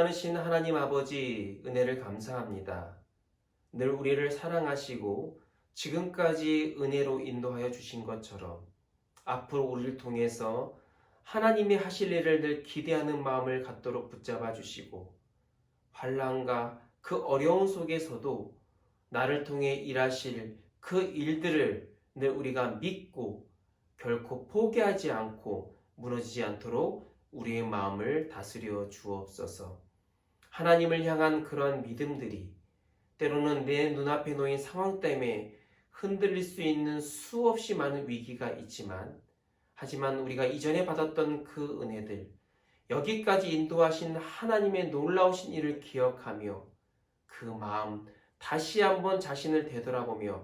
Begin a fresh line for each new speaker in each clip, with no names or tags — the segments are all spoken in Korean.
많으신 하나님 아버지, 은혜를 감사합니다. 늘 우리를 사랑하시고 지금까지 은혜로 인도하여 주신 것처럼 앞으로 우리를 통해서 하나님이 하실 일을 늘 기대하는 마음을 갖도록 붙잡아 주시고, 환난과 그 어려움 속에서도 나를 통해 일하실 그 일들을 늘 우리가 믿고 결코 포기하지 않고 무너지지 않도록 우리의 마음을 다스려 주옵소서. 하나님을 향한 그런 믿음들이 때로는 내 눈앞에 놓인 상황 때문에 흔들릴 수 있는 수없이 많은 위기가 있지만, 하지만 우리가 이전에 받았던 그 은혜들, 여기까지 인도하신 하나님의 놀라우신 일을 기억하며 그 마음 다시 한번 자신을 되돌아보며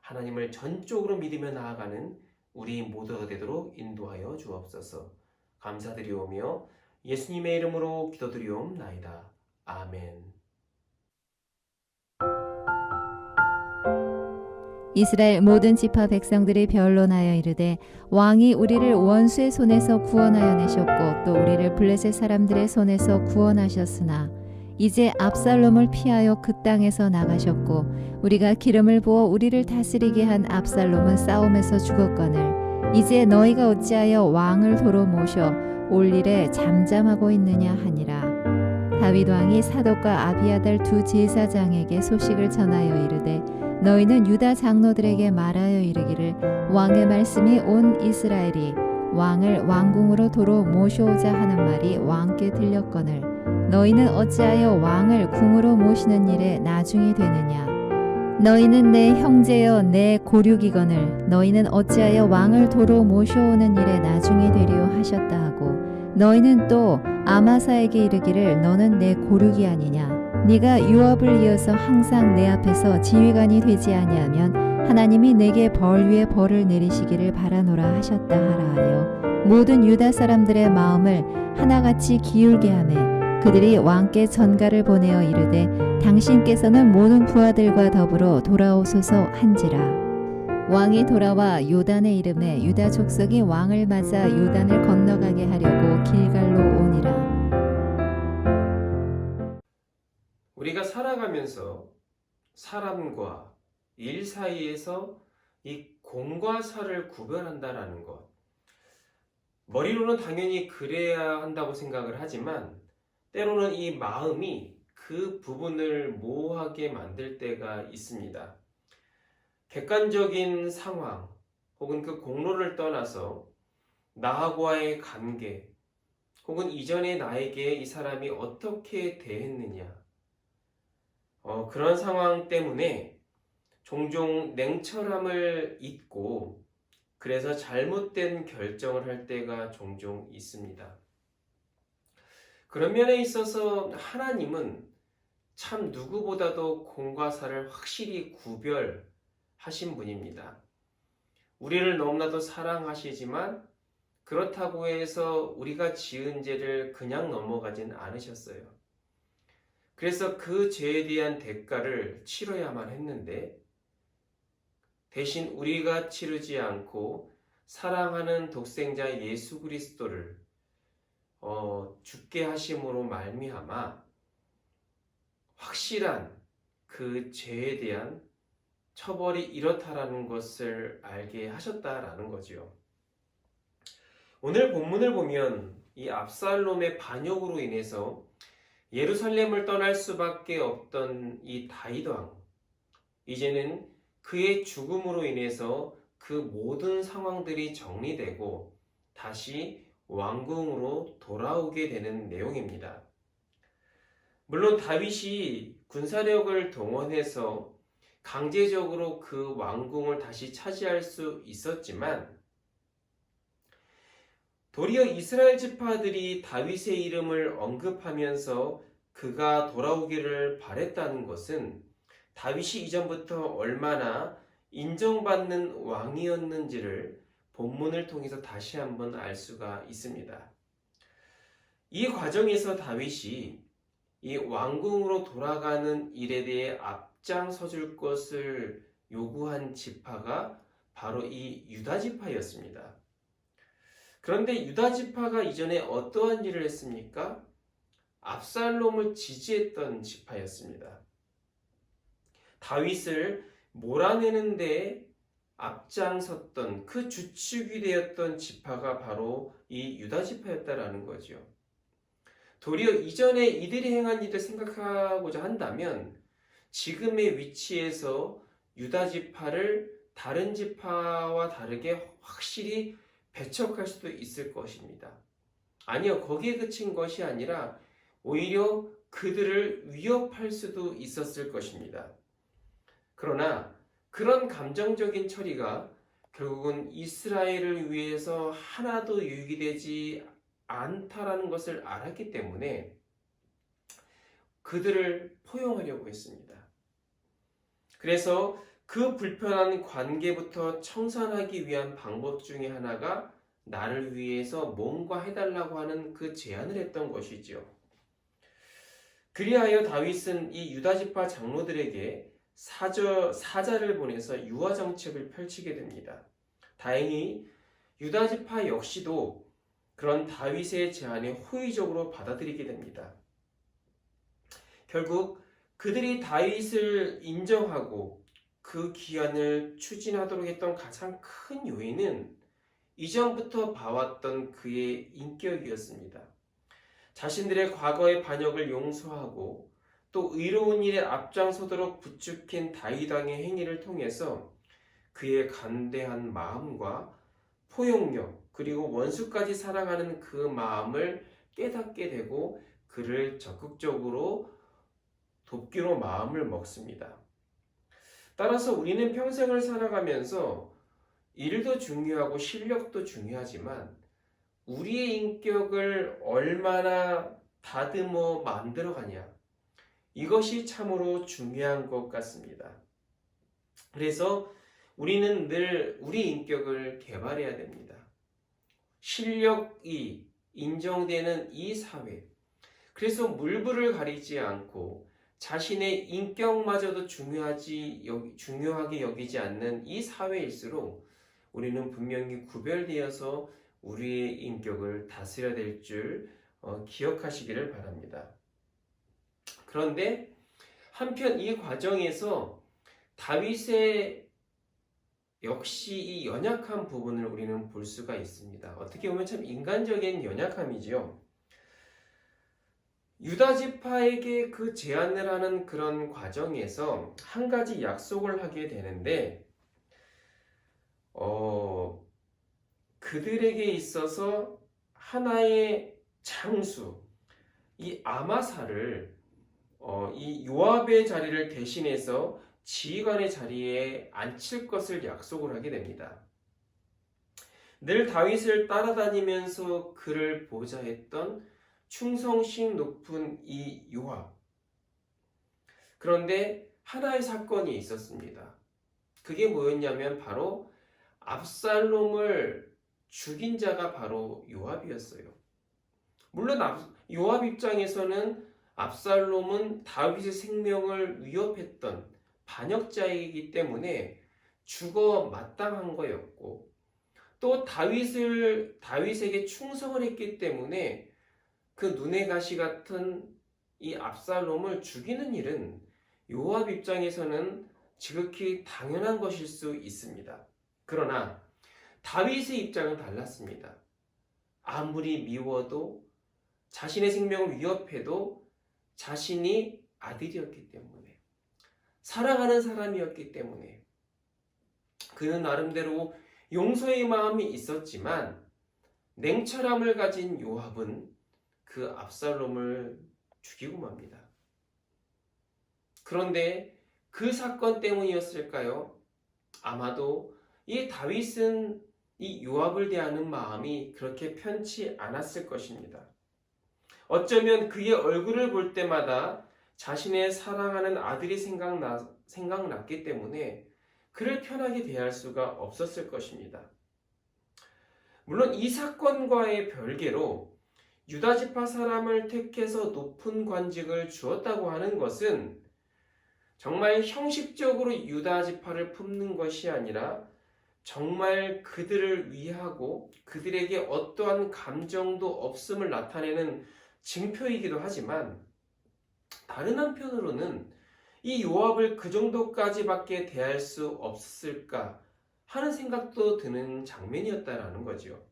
하나님을 전적으로 믿으며 나아가는 우리 모두가 되도록 인도하여 주옵소서. 감사드리오며 예수님의 이름으로 기도드리옵나이다. 아멘.
이스라엘 모든 지파 백성들이 변론하여 이르되, 왕이 우리를 원수의 손에서 구원하여 내셨고 또 우리를 블레셋 사람들의 손에서 구원하셨으나 이제 압살롬을 피하여 그 땅에서 나가셨고 우리가 기름을 부어 우리를 다스리게 한 압살롬은 싸움에서 죽었거늘 이제 너희가 어찌하여 왕을 도로 모셔 올 일에 잠잠하고 있느냐 하니라. 다윗 왕이 사독과 아비아달 두 제사장에게 소식을 전하여 이르되, 너희는 유다 장로들에게 말하여 이르기를, 왕의 말씀이 온 이스라엘이 왕을 왕궁으로 도로 모셔오자 하는 말이 왕께 들렸거늘 너희는 어찌하여 왕을 궁으로 모시는 일에 나중이 되느냐. 너희는 내 형제여 내 고륙이거늘 너희는 어찌하여 왕을 도로 모셔오는 일에 나중이 되리요 하셨다 하고, 너희는 또 아마사에게 이르기를, 너는 내 고륙이 아니냐. 네가 요압을 이어서 항상 내 앞에서 지휘관이 되지 아니하면 하나님이 내게 벌 위에 벌을 내리시기를 바라노라 하셨다 하라 하여 모든 유다 사람들의 마음을 하나같이 기울게 하매 그들이 왕께 전가를 보내어 이르되, 당신께서는 모든 부하들과 더불어 돌아오소서 한지라. 왕이 돌아와 요단의 이름에 유다 족속이 왕을 맞아 요단을 건너가게 하려고 길갈로 오니라.
우리가 살아가면서 사람과 일 사이에서 이 공과 사를 구별한다라는 것, 머리로는 당연히 그래야 한다고 생각을 하지만 때로는 이 마음이 그 부분을 모호하게 만들 때가 있습니다. 객관적인 상황 혹은 그 공로를 떠나서 나하고의 관계 혹은 이전에 나에게 이 사람이 어떻게 대했느냐, 그런 상황 때문에 종종 냉철함을 잊고 그래서 잘못된 결정을 할 때가 종종 있습니다. 그런 면에 있어서 하나님은 참 누구보다도 공과 사를 확실히 구별하신 분입니다. 우리를 너무나도 사랑하시지만 그렇다고 해서 우리가 지은 죄를 그냥 넘어가진 않으셨어요. 그래서 그 죄에 대한 대가를 치러야만 했는데 대신 우리가 치르지 않고 사랑하는 독생자 예수 그리스도를 죽게 하심으로 말미암아 확실한 그 죄에 대한 처벌이 이렇다라는 것을 알게 하셨다라는 거죠. 오늘 본문을 보면 이 압살롬의 반역으로 인해서 예루살렘을 떠날 수밖에 없던 이 다윗 왕, 이제는 그의 죽음으로 인해서 그 모든 상황들이 정리되고 다시 왕궁으로 돌아오게 되는 내용입니다. 물론 다윗이 군사력을 동원해서 강제적으로 그 왕궁을 다시 차지할 수 있었지만 도리어 이스라엘 지파들이 다윗의 이름을 언급하면서 그가 돌아오기를 바랬다는 것은 다윗이 이전부터 얼마나 인정받는 왕이었는지를 본문을 통해서 다시 한번 알 수가 있습니다. 이 과정에서 다윗이 이 왕궁으로 돌아가는 일에 대해 앞장서 줄 것을 요구한 지파가 바로 이 유다 지파였습니다. 그런데 유다 지파가 이전에 어떠한 일을 했습니까? 압살롬을 지지했던 지파였습니다. 다윗을 몰아내는데 앞장섰던 그 주축이 되었던 지파가 바로 이 유다 지파였다라는 거죠. 도리어 이전에 이들이 행한 일을 생각하고자 한다면 지금의 위치에서 유다 지파를 다른 지파와 다르게 확실히 배척할 수도 있을 것입니다. 아니요, 거기에 그친 것이 아니라 오히려 그들을 위협할 수도 있었을 것입니다. 그러나 그런 감정적인 처리가 결국은 이스라엘을 위해서 하나도 유익이 되지 않다라는 것을 알았기 때문에 그들을 포용하려고 했습니다. 그래서 그 불편한 관계부터 청산하기 위한 방법 중에 하나가 나를 위해서 뭔가 해달라고 하는 그 제안을 했던 것이지요. 그리하여 다윗은 이 유다 지파 장로들에게 사자를 보내서 유화 정책을 펼치게 됩니다. 다행히 유다 지파 역시도 그런 다윗의 제안에 호의적으로 받아들이게 됩니다. 결국 그들이 다윗을 인정하고 그 기한을 추진하도록 했던 가장 큰 요인은 이전부터 봐왔던 그의 인격이었습니다. 자신들의 과거의 반역을 용서하고 또 의로운 일에 앞장서도록 부추긴 다윗 왕의 행위를 통해서 그의 간대한 마음과 포용력 그리고 원수까지 사랑하는 그 마음을 깨닫게 되고 그를 적극적으로 돕기로 마음을 먹습니다. 따라서 우리는 평생을 살아가면서 일도 중요하고 실력도 중요하지만 우리의 인격을 얼마나 다듬어 만들어가냐, 이것이 참으로 중요한 것 같습니다. 그래서 우리는 늘 우리 인격을 개발해야 됩니다. 실력이 인정되는 이 사회, 그래서 물불을 가리지 않고 자신의 인격마저도 중요하게 여기지 않는 이 사회일수록 우리는 분명히 구별되어서 우리의 인격을 다스려야 될 줄 기억하시기를 바랍니다. 그런데 한편 이 과정에서 다윗의 역시 이 연약한 부분을 우리는 볼 수가 있습니다. 어떻게 보면 참 인간적인 연약함이지요. 유다 지파에게 그 제안을 하는 그런 과정에서 한 가지 약속을 하게 되는데 그들에게 있어서 하나의 장수, 이 아마사를 이 요압의 자리를 대신해서 지휘관의 자리에 앉힐 것을 약속을 하게 됩니다. 늘 다윗을 따라다니면서 그를 보좌했던 충성심 높은 이 요압. 그런데 하나의 사건이 있었습니다. 그게 뭐였냐면 바로 압살롬을 죽인 자가 바로 요압이었어요. 물론 요압 입장에서는 압살롬은 다윗의 생명을 위협했던 반역자이기 때문에 죽어 마땅한 거였고, 또 다윗에게 충성을 했기 때문에 그 눈의 가시 같은 이 압살롬을 죽이는 일은 요압 입장에서는 지극히 당연한 것일 수 있습니다. 그러나 다윗의 입장은 달랐습니다. 아무리 미워도 자신의 생명을 위협해도 자신이 아들이었기 때문에, 사랑하는 사람이었기 때문에 그는 나름대로 용서의 마음이 있었지만 냉철함을 가진 요압은 그 압살롬을 죽이고 맙니다. 그런데 그 사건 때문이었을까요? 아마도 이 다윗은 이 요압을 대하는 마음이 그렇게 편치 않았을 것입니다. 어쩌면 그의 얼굴을 볼 때마다 자신의 사랑하는 아들이 생각났기 때문에 그를 편하게 대할 수가 없었을 것입니다. 물론 이 사건과의 별개로 유다 지파 사람을 택해서 높은 관직을 주었다고 하는 것은 정말 형식적으로 유다 지파를 품는 것이 아니라 정말 그들을 위하고 그들에게 어떠한 감정도 없음을 나타내는 징표이기도 하지만 다른 한편으로는 이 요압을 그 정도까지밖에 대할 수 없을까 하는 생각도 드는 장면이었다라는 거죠.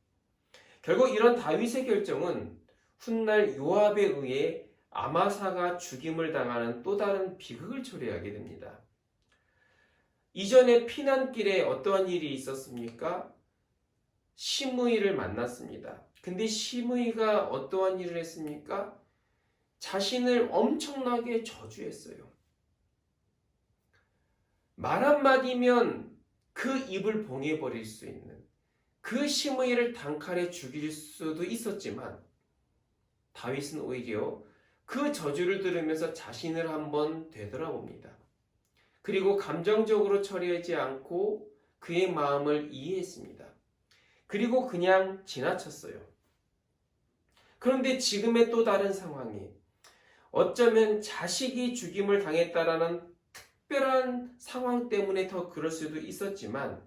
결국 이런 다윗의 결정은 훗날 요압에 의해 아마사가 죽임을 당하는 또 다른 비극을 초래하게 됩니다. 이전에 피난길에 어떠한 일이 있었습니까? 시므이를 만났습니다. 근데 시므이가 어떠한 일을 했습니까? 자신을 엄청나게 저주했어요. 말 한마디면 그 입을 봉해버릴 수 있는 그 시므이를 단칼에 죽일 수도 있었지만 다윗은 오히려 그 저주를 들으면서 자신을 한번 되돌아봅니다. 그리고 감정적으로 처리하지 않고 그의 마음을 이해했습니다. 그리고 그냥 지나쳤어요. 그런데 지금의 또 다른 상황이 어쩌면 자식이 죽임을 당했다라는 특별한 상황 때문에 더 그럴 수도 있었지만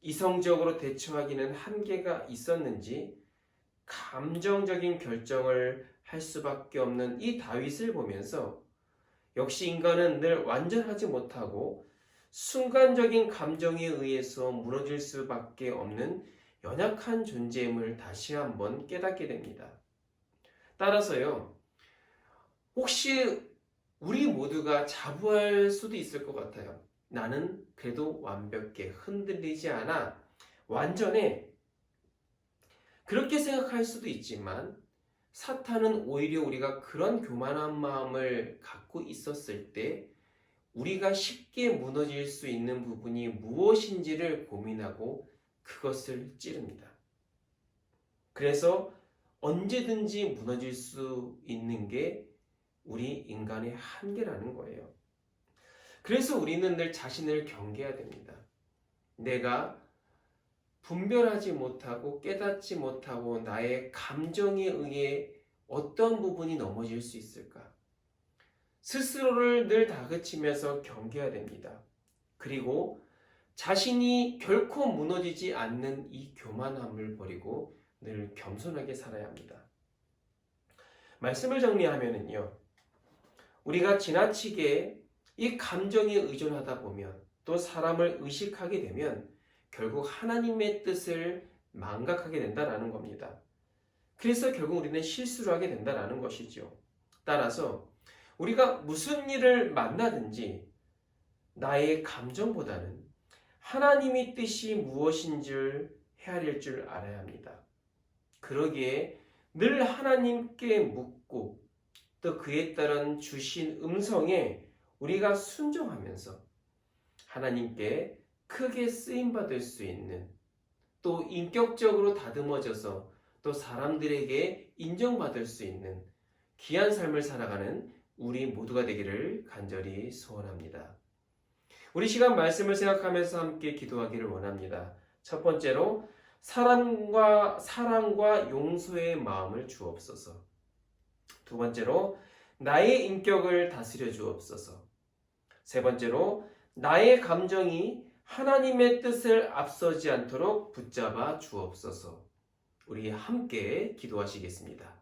이성적으로 대처하기는 한계가 있었는지 감정적인 결정을 할 수밖에 없는 이 다윗을 보면서 역시 인간은 늘 완전하지 못하고 순간적인 감정에 의해서 무너질 수밖에 없는 연약한 존재임을 다시 한번 깨닫게 됩니다. 따라서요, 혹시 우리 모두가 자부할 수도 있을 것 같아요. 나는 그래도 완벽해, 흔들리지 않아, 완전해. 그렇게 생각할 수도 있지만 사탄은 오히려 우리가 그런 교만한 마음을 갖고 있었을 때 우리가 쉽게 무너질 수 있는 부분이 무엇인지를 고민하고 그것을 찌릅니다. 그래서 언제든지 무너질 수 있는 게 우리 인간의 한계라는 거예요. 그래서 우리는 늘 자신을 경계해야 됩니다. 내가 분별하지 못하고 깨닫지 못하고 나의 감정에 의해 어떤 부분이 넘어질 수 있을까? 스스로를 늘 다그치면서 경계해야 됩니다. 그리고 자신이 결코 무너지지 않는 이 교만함을 버리고 늘 겸손하게 살아야 합니다. 말씀을 정리하면요, 우리가 지나치게 이 감정에 의존하다 보면 또 사람을 의식하게 되면 결국 하나님의 뜻을 망각하게 된다는 겁니다. 그래서 결국 우리는 실수를 하게 된다는 것이죠. 따라서 우리가 무슨 일을 만나든지 나의 감정보다는 하나님의 뜻이 무엇인지를 헤아릴 줄 알아야 합니다. 그러기에 늘 하나님께 묻고 또 그에 따른 주신 음성에 우리가 순종하면서 하나님께 크게 쓰임받을 수 있는 또 인격적으로 다듬어져서 또 사람들에게 인정받을 수 있는 귀한 삶을 살아가는 우리 모두가 되기를 간절히 소원합니다. 우리 시간 말씀을 생각하면서 함께 기도하기를 원합니다. 첫 번째로 사랑과 용서의 마음을 주옵소서. 두 번째로 나의 인격을 다스려 주옵소서. 세 번째로 나의 감정이 하나님의 뜻을 앞서지 않도록 붙잡아 주옵소서. 우리 함께 기도하시겠습니다.